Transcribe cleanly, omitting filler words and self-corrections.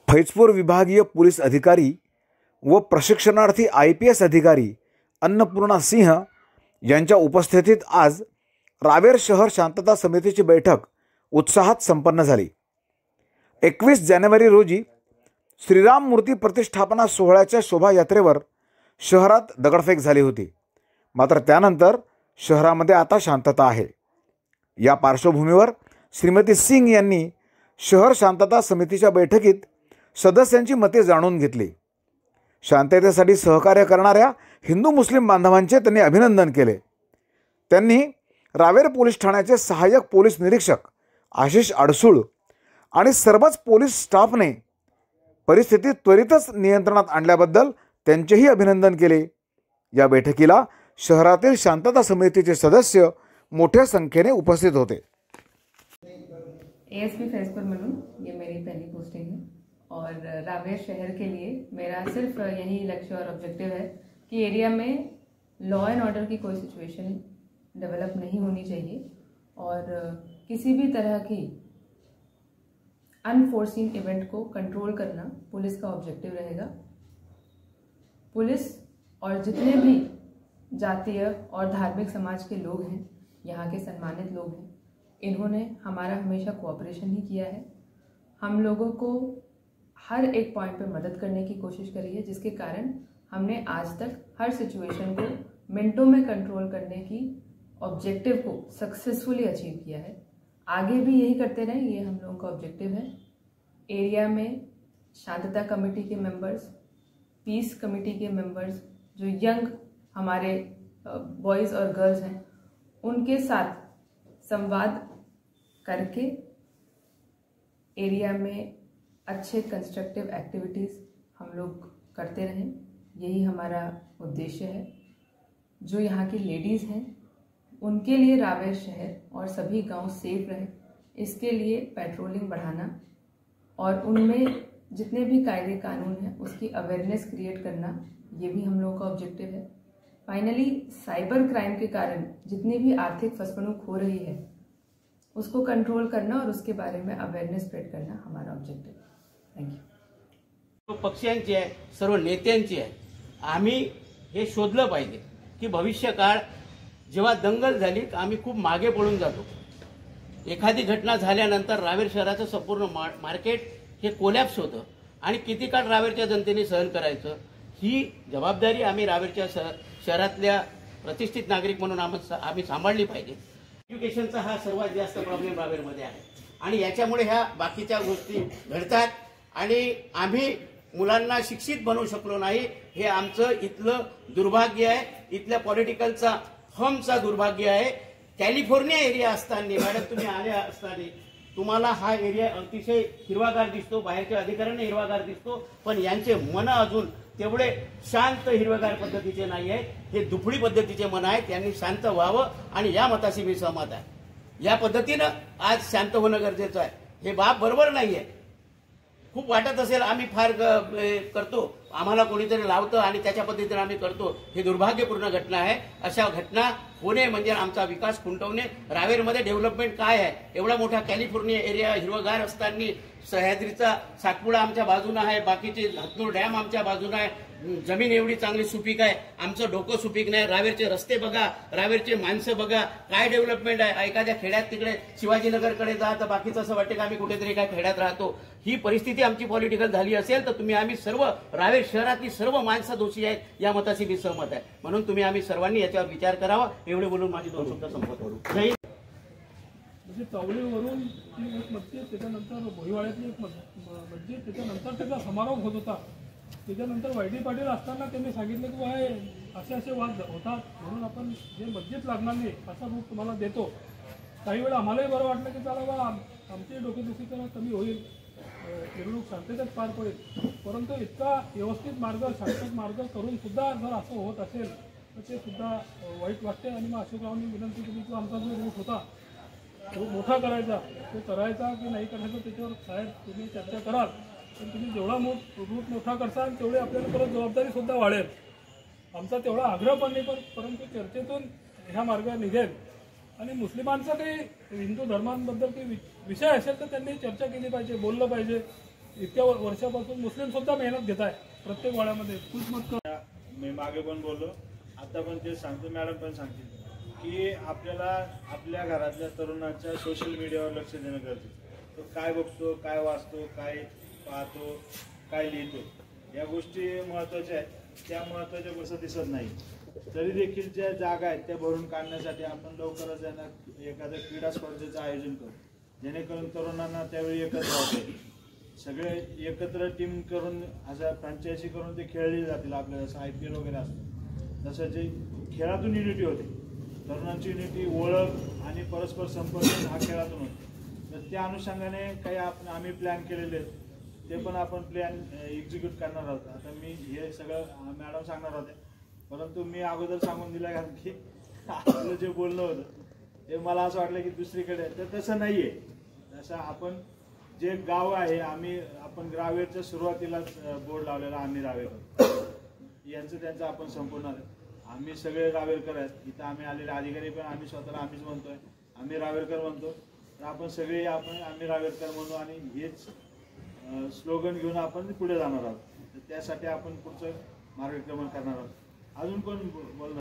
फैजपूर विभागीय पोलीस अधिकारी व प्रशिक्षणार्थी IPS अधिकारी अन्नपूर्णा सिंह यांच्या उपस्थितीत आज रावेर शहर शांतता समितीची बैठक उत्साहात संपन्न झाली। 21 जानेवारी रोजी श्रीराम मूर्ती प्रतिष्ठापना सोहळ्याच्या शोभायात्रेवर शहरात दगडफेक झाली होती। मात्र त्यानंतर शहरामध्ये आता शांतता आहे। या पार्श्वभूमीवर श्रीमती सिंग यांनी शहर शांतता समितीच्या बैठकीत सदस्यांची मते जाणून घेतली। शांततेसाठी सहकार्य करणाऱ्या हिंदू मुस्लिम बांधवांचे त्यांनी अभिनंदन केले। त्यांनी रावेर पोलीस ठाण्याचे सहाय्यक पोलीस निरीक्षक आशिष अडसूळ आणि सर्वच पोलीस स्टाफने परिस्थिती त्वरितच नियंत्रणात आणल्याबद्दल त्यांचेही अभिनंदन केले। या बैठकीला शहरातील शांतता समितीचे सदस्य मोठ्या संख्येने उपस्थित होते। ASP फैजपुर म्हणून ये मेरी पहली पोस्टिंग है और रावेर शहर के लिए मेरा सिर्फ यही लक्ष्य और ऑब्जेक्टिव है कि एरिया में लॉ एंड ऑर्डर की कोई सिचुएशन डेवलप नहीं होनी चाहिए और किसी भी तरह की अनफोर्सिंग इवेंट को कंट्रोल करना पुलिस का ऑब्जेक्टिव रहेगा। पुलिस और जितने भी जातीय और धार्मिक समाज के लोग हैं, यहाँ के सम्मानित लोग हैं, इन्होंने हमारा हमेशा कोऑपरेशन ही किया है। हम लोगों को हर एक पॉइंट पे मदद करने की कोशिश करी है, जिसके कारण हमने आज तक हर सिचुएशन को मिनटों में कंट्रोल करने की ऑब्जेक्टिव को सक्सेसफुली अचीव किया है। आगे भी यही करते रहें, ये हम लोगों का ऑब्जेक्टिव है। एरिया में शांतता कमेटी के मेंबर्स, पीस कमेटी के मेंबर्स, जो यंग हमारे बॉयज़ और गर्ल्स हैं, उनके साथ संवाद करके एरिया में अच्छे कंस्ट्रक्टिव एक्टिविटीज़ हम लोग करते रहें, यही हमारा उद्देश्य है। जो यहाँ की लेडीज़ हैं उनके लिए रावेर शहर और सभी गांव सेफ रहे, इसके लिए पेट्रोलिंग बढ़ाना और उनमें जितने भी कायदे कानून हैं उसकी अवेयरनेस क्रिएट करना, ये भी हम लोगों का ऑब्जेक्टिव है। फाइनली साइबर क्राइम के कारण जितनी भी आर्थिक फसवणूक हो रही है उसको कंट्रोल करना और उसके बारे में अवेयरनेस स्प्रेड करना हमारा ऑब्जेक्टिव है। Thank you. पक्षांची आहे, सर्व नेत्यांची आहे, आम्ही हे शोधलं पाहिजे की भविष्यकाळ जेव्हा दंगल झाली आम्ही खूप मागे पडून जातो। एखादी घटना झाल्यानंतर रावेर शहराचं संपूर्ण मार्केट हे कोलॅप्स होतं आणि किती काळ रावेरच्या जनतेने सहन करायचं, ही जबाबदारी आम्ही रावेरच्या शहरातल्या प्रतिष्ठित नागरिक म्हणून आम्ही सांभाळली पाहिजे। एज्युकेशनचा हा सर्वात जास्त प्रॉब्लेम रावेरमध्ये आहे आणि याच्यामुळे ह्या बाकीच्या गोष्टी घडतात आणि आम्ही मुलांना शिक्षित बनवू शकलो नाही, हे आमचं इथलं दुर्भाग्य आहे, इथल्या पॉलिटिकलचा फर्मचा दुर्भाग्य आहे। कॅलिफोर्निया एरिया असताना मॅडम तुम्ही आल्या असताना तुम्हाला हा एरिया अतिशय हिरवागार दिसतो, बाहेरच्या अधिकाऱ्यांना हिरवागार दिसतो, पण यांचे मन अजून तेवढे शांत हिरवागार पद्धतीचे नाही आहे, हे दुफळी पद्धतीचे मन आहे। त्यांनी शांत व्हावं आणि या मताशी मी सहमत आहे। या पद्धतीनं आज शांत होणं गरजेचं आहे। हे बाब बरोबर नाहीये। खूप वाटत असेल आम्ही फार करतो, आम्हाला कोणीतरी लावतं आणि त्याच्या पद्धतीने आम्ही करतो, हे दुर्भाग्यपूर्ण घटना आहे। अशा घटना होणे म्हणजे आमचा विकास खुंटवणे। रावेरमध्ये डेव्हलपमेंट काय आहे, एवढा मोठा कॅलिफोर्निया एरिया हिरवगार असताना सह्याद्रीचा सातपुडा आमच्या बाजूने आहे, बाकीचे हतनूर डॅम आमच्या बाजूने आहे, जमीन एवढी चांगली सुपीक आहे, आमचं डोकं सुपीक नाही। रावेरचे रस्ते बघा, रावेरचे माणसं बघा, काय डेव्हलपमेंट आहे। एखाद्या खेड्यात तिकडे शिवाजीनगरकडे जा तर बाकीचं असं वाटतं की आम्ही कुठेतरी काय खेड्यात राहतो। ही परिस्थिती आमची पॉलिटिकल झाली असेल तर आम्ही सर्व रावेर शहरातली सर्व माणसं दोषी आहेत, या मताशी मी सहमत आहे। म्हणून आम्ही सर्वांनी याच्यावर विचार करावा। एवढे बोलून माझी 2 शब्द संपत करू। म्हणजे तवलेवरून एक मस्जिद, त्याच्यानंतर भोईवाड्यातली एक मस्जिद, त्याच्यानंतर त्याचा समारोप होत होता। त्याच्यानंतर वायडी पाटील असताना त्यांनी सांगितलं की बाय असे वाद होतात, म्हणून आपण जे मस्जिद लागणार नाही असा रूप तुम्हाला देतो। काही वेळा आम्हालाही बरं वाटलं की चला बा आमची डोकेदुखी कमी होईल, मिरवणूक शांततेत पार पडेल। परंतु इतका व्यवस्थित मार्ग, शांतत मार्ग करून सुद्धा जर असं होत असेल तर ते सुद्धा वाईट वाटते। आणि मग अशोकरावांनी विनंती केली की आमचा जो रूट होता तो मोठा करायचा, तो करायचा की नाही करायचा त्याच्यावर साहेब तुम्ही चर्चा कराल, पण तुम्ही जेवढा रूट मोठा करसाल तेवढे आपल्याला परत जबाबदारी सुद्धा वाढेल। आमचा तेवढा आग्रह पण नाही, परंतु चर्चेतून ह्या मार्गावर निघेल। आणि मुस्लिमांचा काही हिंदू धर्मांबद्दल काही विषय असेल तर त्यांनी चर्चा केली पाहिजे, बोललं पाहिजे। इतक्या वर्षापासून मुस्लिम सुद्धा मेहनत घेत आहे प्रत्येक वाड्यामध्ये खूप मत. मी मागे पण बोललो, आता पण ते सांगतो, मॅडम पण सांगतील की आपल्याला आपल्या घरातल्या तरुणाच्या सोशल मीडियावर लक्ष देणं गरजेचं. तो काय बघतो, काय वाचतो, काय पाहतो, काय लिहितो, या गोष्टी महत्त्वाच्या आहेत. त्या महत्त्वाच्या गोष्टी दिसत नाही. तरी देखील ज्या जागा आहेत त्या भरून काढण्यासाठी आपण लवकरच त्यांना एखाद्या क्रीडा स्पर्धेचं आयोजन करू, जेणेकरून तरुणांना त्यावेळी एकत्र होते, सगळे एकत्र टीम करून अशा फ्रँचायझी करून ते खेळले जातील. आपल्या जसं IPL वगैरे असतं तसं जे खेळातून युनिटी होते, तरुणांची युनिटी, ओळख आणि परस्पर संपर्क हा खेळातून होतो. तर त्या अनुषंगाने काही आम्ही प्लॅन केलेले आहेत, ते पण आपण प्लॅन एक्झिक्यूट करणार आहोत. आता मी हे सगळं मॅडम सांगणार होते, परंतु मी अगोदर सांगून दिलं, कारण की आपलं जे बोलणं होतं ते मला असं वाटलं की दुसरीकडे, तर तसं नाही आहे. तसं आपण जे गाव आहे, आपण ग्रावेरच्या सुरुवातीलाच बोर्ड लावलेला आम्ही रावेकर यांचं त्यांचं आपण संपूर्ण आम्ही सगळे रावेरकर आहेत. इथं आम्ही आलेले अधिकारी पण आम्ही स्वतःला आम्हीच म्हणतोय, आम्ही रावेरकर म्हणतो. तर आपण सगळे आम्ही रावेरकर म्हणू आणि हेच स्लोगन घेऊन आपण पुढे जाणार आहोत. तर त्यासाठी आपण पुढचं मार्गक्रमण करणार आहोत. अजून कोण बोलणार?